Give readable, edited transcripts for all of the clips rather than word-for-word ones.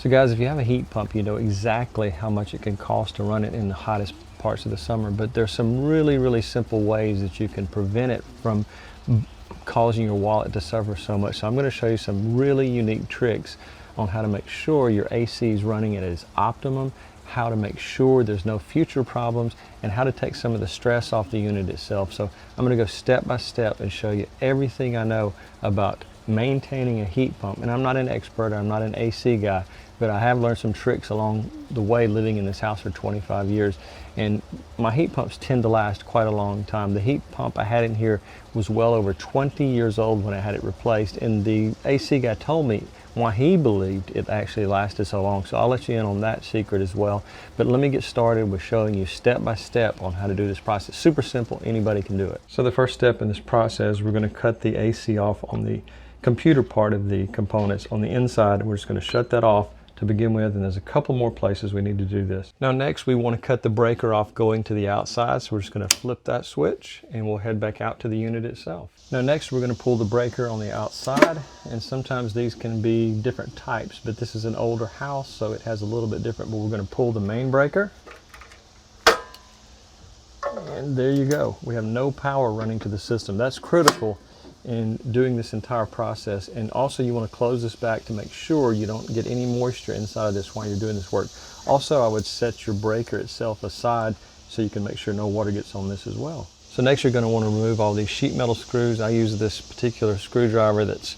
So guys, if you have a heat pump, you know exactly how much it can cost to run it in the hottest parts of the summer, but there's some really simple ways that you can prevent it from causing your wallet to suffer so much. So I'm going to show you some really unique tricks on how to make sure your AC is running at its optimum, how to make sure there's no future problems, and how to take some of the stress off the unit itself. So I'm going to go step by step and show you everything I know about maintaining a heat pump. And I'm not an expert, I'm not an AC guy, but I have learned some tricks along the way living in this house for 25 years. And my heat pumps tend to last quite a long time. The heat pump I had in here was well over 20 years old when I had it replaced, and the AC guy told me why he believed it actually lasted so long. So I'll let you in on that secret as well. But let me get started with showing you step by step on how to do this process. Super simple, anybody can do it. So the first step in this process, we're going to cut the AC off on the computer part of the components on the inside. We're just going to shut that off to begin with, and there's a couple more places we need to do this. Now next we want to cut the breaker off going to the outside, so we're just going to flip that switch and we'll head back out to the unit itself. Now next we're going to pull the breaker on the outside, and sometimes these can be different types, but this is an older house so it has a little bit different. But we're going to pull the main breaker, and there you go. We have no power running to the system. That's critical in doing this entire process. And also you want to close this back to make sure you don't get any moisture inside of this while you're doing this work. Also, I would set your breaker itself aside so you can make sure no water gets on this as well. So next you're going to want to remove all these sheet metal screws. I use this particular screwdriver that's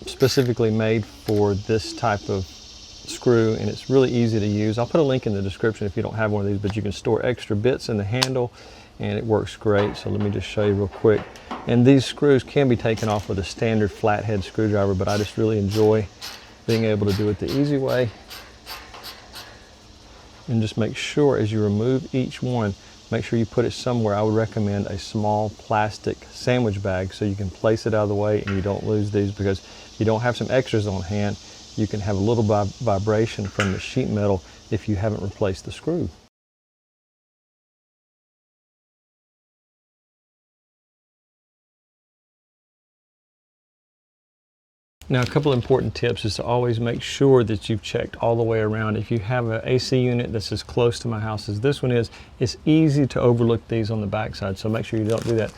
specifically made for this type of screw, and it's really easy to use. I'll put a link in the description if you don't have one of these, but you can store extra bits in the handle and it works great. So let me just show you real quick. And these screws can be taken off with a standard flathead screwdriver, but I just really enjoy being able to do it the easy way. And just make sure as you remove each one, make sure you put it somewhere. I would recommend a small plastic sandwich bag so you can place it out of the way and you don't lose these, because if you don't have some extras on hand, you can have a little vibration from the sheet metal if you haven't replaced the screw. Now, a couple important tips is to always make sure that you've checked all the way around. If you have an AC unit that's as close to my house as this one is, it's easy to overlook these on the backside, so make sure you don't do that.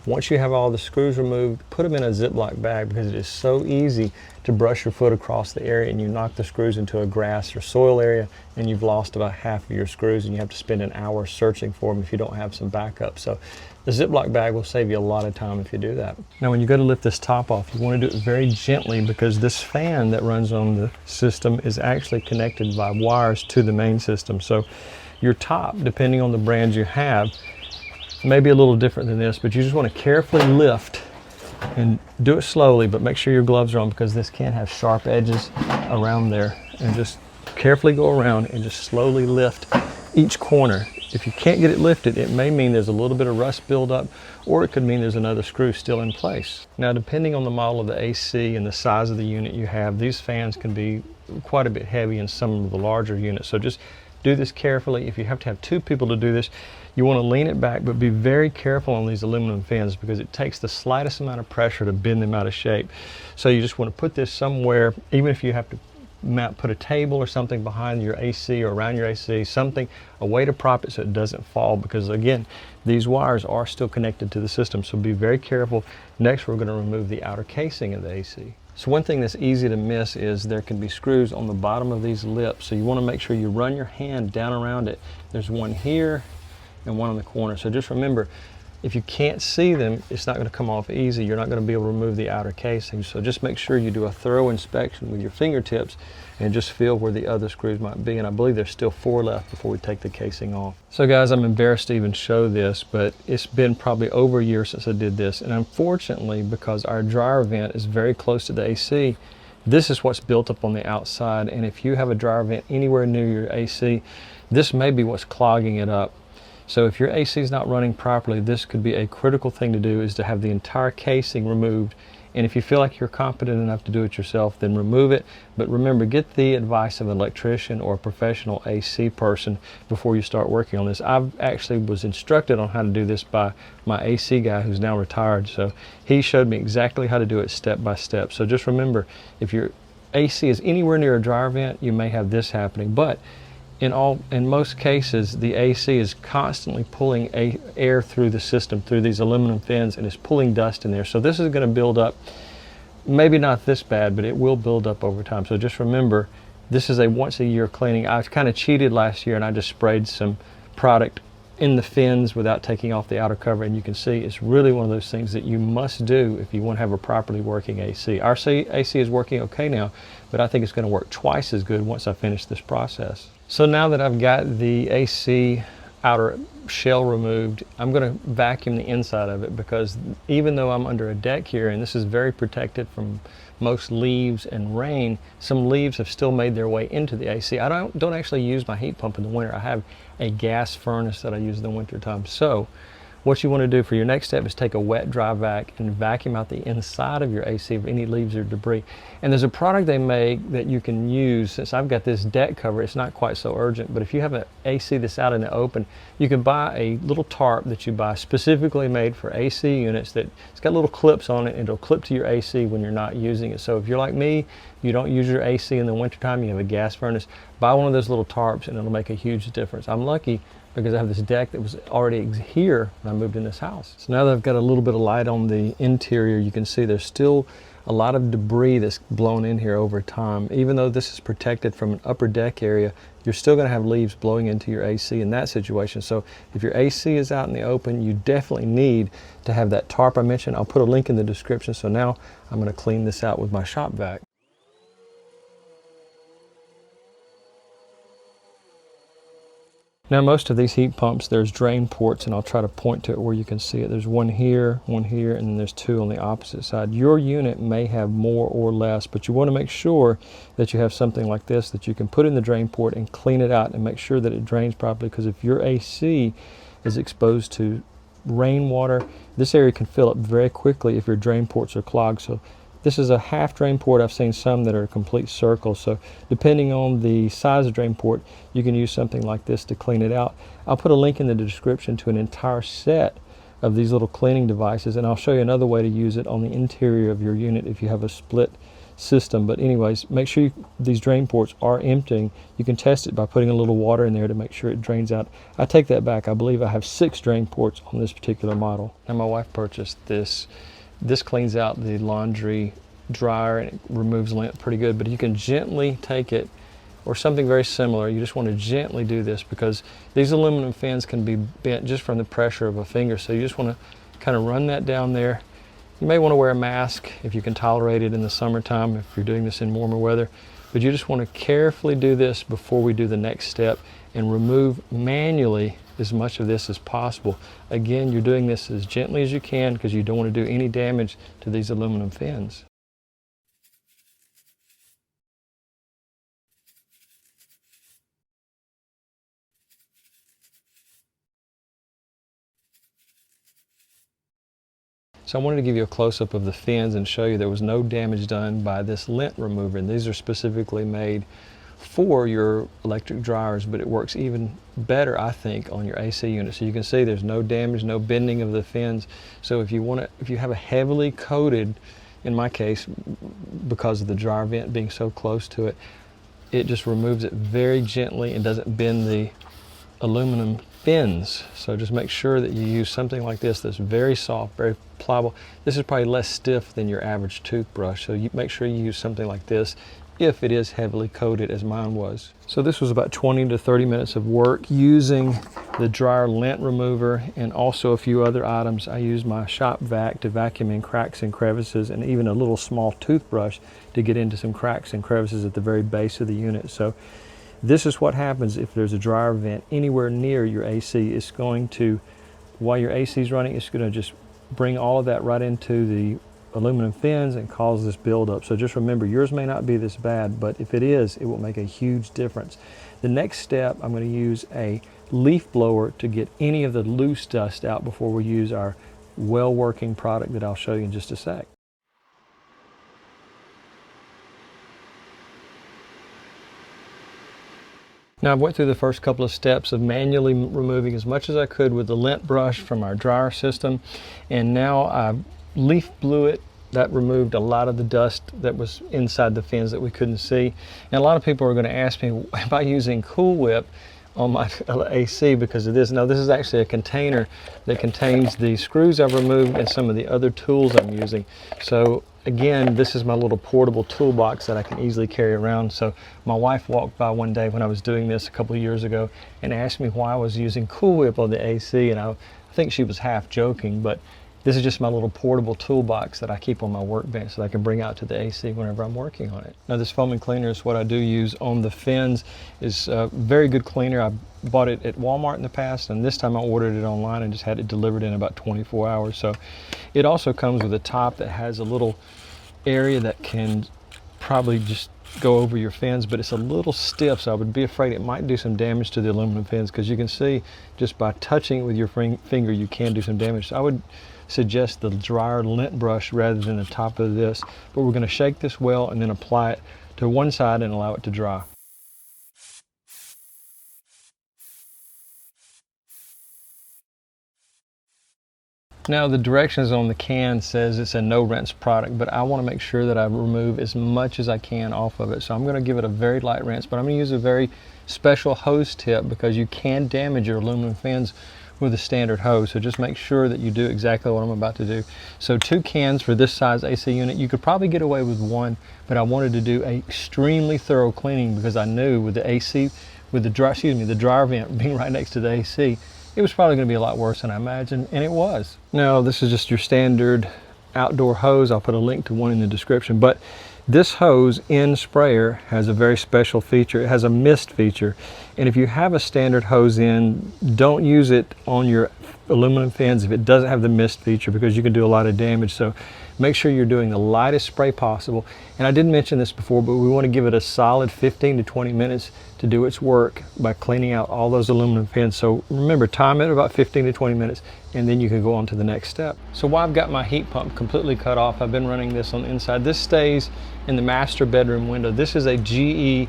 Once you have all the screws removed, put them in a Ziploc bag, because it is so easy to brush your foot across the area and you knock the screws into a grass or soil area and you've lost about half of your screws and you have to spend an hour searching for them if you don't have some backup. So the Ziploc bag will save you a lot of time if you do that. Now when you go to lift this top off, you want to do it very gently, because this fan that runs on the system is actually connected by wires to the main system. So your top, depending on the brand you have, may be a little different than this, but you just want to carefully lift and do it slowly, but make sure your gloves are on, because this can have sharp edges around there. And just carefully go around and just slowly lift each corner. If you can't get it lifted, it may mean there's a little bit of rust buildup, or it could mean there's another screw still in place. Now, depending on the model of the AC and the size of the unit you have, these fans can be quite a bit heavy in some of the larger units. So just do this carefully. If you have to have two people to do this, you want to lean it back, but be very careful on these aluminum fins, because it takes the slightest amount of pressure to bend them out of shape. So you just want to put this somewhere, even if you have to put a table or something behind your AC or around your AC, something, a way to prop it so it doesn't fall, because again, these wires are still connected to the system, so be very careful. Next, we're going to remove the outer casing of the AC. So one thing that's easy to miss is there can be screws on the bottom of these lips, so you want to make sure you run your hand down around it. There's one here and one on the corner, so just remember, if you can't see them, it's not going to come off easy. You're not going to be able to remove the outer casing. So just make sure you do a thorough inspection with your fingertips and just feel where the other screws might be. And I believe there's still 4 left before we take the casing off. So guys, I'm embarrassed to even show this, but it's been probably over a year since I did this. And unfortunately, because our dryer vent is very close to the AC, this is what's built up on the outside. And if you have a dryer vent anywhere near your AC, this may be what's clogging it up. So if your AC is not running properly, this could be a critical thing to do, is to have the entire casing removed. And if you feel like you're competent enough to do it yourself, then remove it. But remember, get the advice of an electrician or a professional AC person before you start working on this. I actually was instructed on how to do this by my AC guy who's now retired. So he showed me exactly how to do it step by step. So just remember, if you're AC is anywhere near a dryer vent, you may have this happening. But in most cases, the AC is constantly pulling air through the system, through these aluminum fins, and is pulling dust in there. So this is going to build up, maybe not this bad, but it will build up over time. So just remember, this is a once a year cleaning. I kind of cheated last year and I just sprayed some product in the fins without taking off the outer cover, and you can see it's really one of those things that you must do if you want to have a properly working AC. Our AC is working okay now, but I think it's going to work twice as good once I finish this process. So now that I've got the AC outer shell removed, I'm going to vacuum the inside of it, because even though I'm under a deck here and this is very protected from most leaves and rain, some leaves have still made their way into the AC. I don't actually use my heat pump in the winter. I have a gas furnace that I use in the winter time. So what you want to do for your next step is take a wet dry vac and vacuum out the inside of your AC of any leaves or debris. And there's a product they make that you can use. Since I've got this deck cover, it's not quite so urgent, but if you have an AC that's out in the open, you can buy a little tarp that you buy specifically made for AC units that it's got little clips on it, and it'll clip to your AC when you're not using it. So if you're like me, you don't use your AC in the wintertime, you have a gas furnace, buy one of those little tarps and it'll make a huge difference. I'm lucky because I have this deck that was already here when I moved in this house. So now that I've got a little bit of light on the interior, you can see there's still a lot of debris that's blown in here over time. Even though this is protected from an upper deck area, you're still going to have leaves blowing into your AC in that situation. So if your AC is out in the open, you definitely need to have that tarp I mentioned. I'll put a link in the description. So now I'm going to clean this out with my shop vac. Now most of these heat pumps, there's drain ports, and I'll try to point to it where you can see it. There's one here, and then there's two on the opposite side. Your unit may have more or less, but you want to make sure that you have something like this that you can put in the drain port and clean it out and make sure that it drains properly, because if your AC is exposed to rainwater, this area can fill up very quickly if your drain ports are clogged. So this is a half drain port. I've seen some that are a complete circle. So depending on the size of drain port, you can use something like this to clean it out. I'll put a link in the description to an entire set of these little cleaning devices, and I'll show you another way to use it on the interior of your unit if you have a split system. But anyways, make sure these drain ports are emptying. You can test it by putting a little water in there to make sure it drains out. I take that back. I believe I have 6 drain ports on this particular model. And my wife purchased this. This cleans out the laundry dryer and it removes lint pretty good, but you can gently take it, or something very similar. You just want to gently do this because these aluminum fins can be bent just from the pressure of a finger. So you just want to kind of run that down there. You may want to wear a mask if you can tolerate it in the summertime, if you're doing this in warmer weather, but you just want to carefully do this before we do the next step and remove manually as much of this as possible. Again, you're doing this as gently as you can because you don't want to do any damage to these aluminum fins. So I wanted to give you a close-up of the fins and show you there was no damage done by this lint remover. And these are specifically made for your electric dryers, but it works even better, I think, on your AC unit. So you can see there's no damage, no bending of the fins. So if you have a heavily coated, in my case, because of the dryer vent being so close to it, it just removes it very gently and doesn't bend the aluminum fins. So just make sure that you use something like this that's very soft, very pliable. This is probably less stiff than your average toothbrush, so you make sure you use something like this if it is heavily coated, as mine was. So this was about 20 to 30 minutes of work using the dryer lint remover and also a few other items. I used my shop vac to vacuum in cracks and crevices, and even a little small toothbrush to get into some cracks and crevices at the very base of the unit. So this is what happens if there's a dryer vent anywhere near your AC. It's going to, while your AC is running, it's going to just bring all of that right into the aluminum fins and cause this buildup. So just remember, yours may not be this bad, but if it is, it will make a huge difference. The next step, I'm going to use a leaf blower to get any of the loose dust out before we use our well-working product that I'll show you in just a sec. Now I've went through the first couple of steps of manually removing as much as I could with the lint brush from our dryer system, and now I've leaf blew it That removed a lot of the dust that was inside the fins that we couldn't see. And a lot of people are going to ask me about using Cool Whip on my AC because of this. Now, this is actually a container that contains the screws I've removed and some of the other tools I'm using. So again, this is my little portable toolbox that I can easily carry around. So my wife walked by one day when I was doing this a couple of years ago and asked me why I was using Cool Whip on the AC, and I think she was half joking, but this is just my little portable toolbox that I keep on my workbench so I can bring out to the AC whenever I'm working on it. Now, this foaming cleaner is what I do use on the fins. It's a very good cleaner. I bought it at Walmart in the past, and this time I ordered it online and just had it delivered in about 24 hours. So it also comes with a top that has a little area that can probably just go over your fins, but it's a little stiff, so I would be afraid it might do some damage to the aluminum fins, because you can see just by touching it with your finger you can do some damage. So I would suggest the drier lint brush rather than the top of this, but we're going to shake this well and then apply it to one side and allow it to dry. Now, the directions on the can says it's a no rinse product, but I want to make sure that I remove as much as I can off of it. So I'm going to give it a very light rinse, but I'm going to use a very special hose tip because you can damage your aluminum fins with a standard hose. So just make sure that you do exactly what I'm about to do. So 2 cans for this size AC unit. You could probably get away with 1, but I wanted to do an extremely thorough cleaning because I knew with the AC, with the dryer vent being right next to the AC, it was probably going to be a lot worse than I imagined, and it was. Now, this is just your standard outdoor hose. I'll put a link to one in the description, but this hose in sprayer has a very special feature. It has a mist feature, and if you have a standard hose in, don't use it on your aluminum fins if it doesn't have the mist feature, because you can do a lot of damage. So make sure you're doing the lightest spray possible. And I didn't mention this before, but we want to give it a solid 15 to 20 minutes to do its work by cleaning out all those aluminum fins. So remember, time it about 15 to 20 minutes, and then you can go on to the next step. So while I've got my heat pump completely cut off, I've been running this on the inside. This stays in the master bedroom window. This is a GE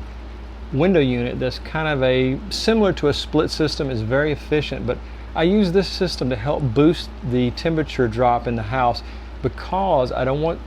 window unit that's kind of similar to a split system. It's very efficient, but I use this system to help boost the temperature drop in the house, because I don't want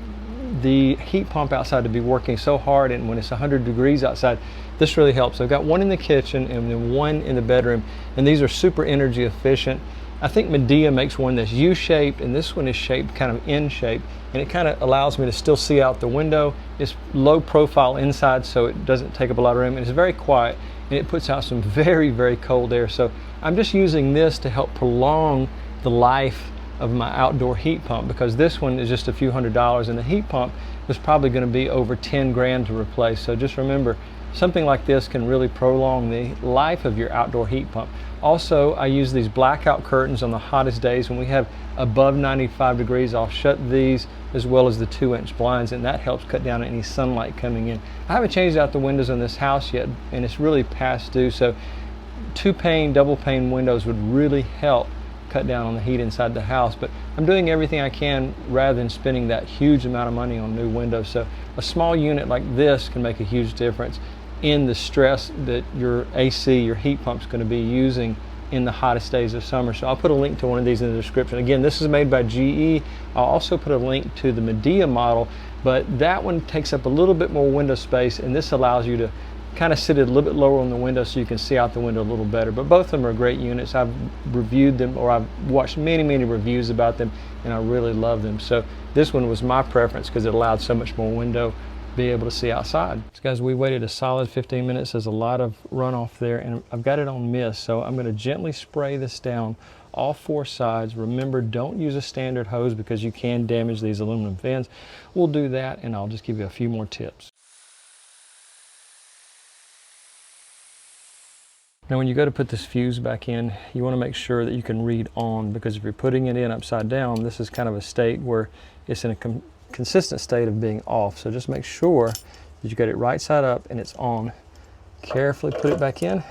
the heat pump outside to be working so hard, and when it's 100 degrees outside, this really helps. I've got one in the kitchen and then one in the bedroom, and these are super energy efficient. I think Medea makes one that's U-shaped, and this one is shaped kind of N-shaped, and it kind of allows me to still see out the window. It's low profile inside, so it doesn't take up a lot of room, and it's very quiet, and it puts out some very, very cold air. So I'm just using this to help prolong the life of my outdoor heat pump, because this one is just a few $100s, and the heat pump was probably going to be over 10 grand to replace. So just remember, something like this can really prolong the life of your outdoor heat pump. Also, I use these blackout curtains on the hottest days when we have above 95 degrees. I'll shut these as well as the 2-inch blinds, and that helps cut down any sunlight coming in. I haven't changed out the windows in this house yet, and it's really past due, so 2-pane, double-pane windows would really help cut down on the heat inside the house. But I'm doing everything I can rather than spending that huge amount of money on new windows. So a small unit like this can make a huge difference in the stress that your AC, your heat pump's going to be using in the hottest days of summer. So I'll put a link to one of these in the description. Again, this is made by GE. I'll also put a link to the Medea model, but that one takes up a little bit more window space, and this allows you to kind of sit it a little bit lower on the window so you can see out the window a little better. But both of them are great units. I've reviewed them, or I've watched many reviews about them, and I really love them. So this one was my preference because it allowed so much more window to be able to see outside. So guys, we waited a solid 15 minutes. There's a lot of runoff there, and I've got it on mist, so I'm going to gently spray this down all 4 sides. Remember, don't use a standard hose because you can damage these aluminum fins. We'll do that, and I'll just give you a few more tips. Now, when you go to put this fuse back in, you want to make sure that you can read on, because if you're putting it in upside down, this is kind of a state where it's in a consistent state of being off. So just make sure that you get it right side up and it's on. Carefully put it back in,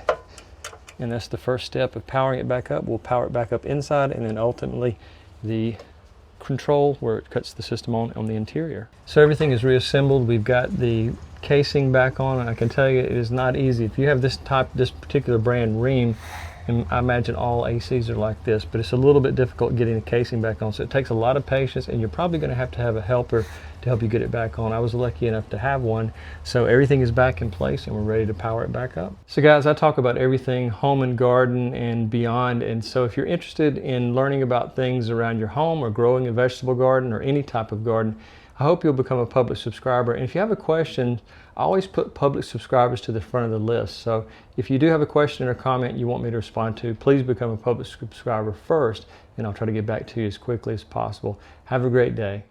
and that's the first step of powering it back up. We'll power it back up inside, and then ultimately the control where it cuts the system on the interior. So everything is reassembled. We've got the casing back on, and I can tell you it is not easy. If you have this particular brand ream, And I imagine all ACs are like this, but it's a little bit difficult getting the casing back on. So it takes a lot of patience, and you're probably going to have a helper to help you get it back on. I was lucky enough to have one. So everything is back in place and we're ready to power it back up. So guys, I talk about everything home and garden and beyond. And so if you're interested in learning about things around your home or growing a vegetable garden or any type of garden, I hope you'll become a public subscriber. And if you have a question, I always put public subscribers to the front of the list. So if you do have a question or comment you want me to respond to, please become a public subscriber first, and I'll try to get back to you as quickly as possible. Have a great day.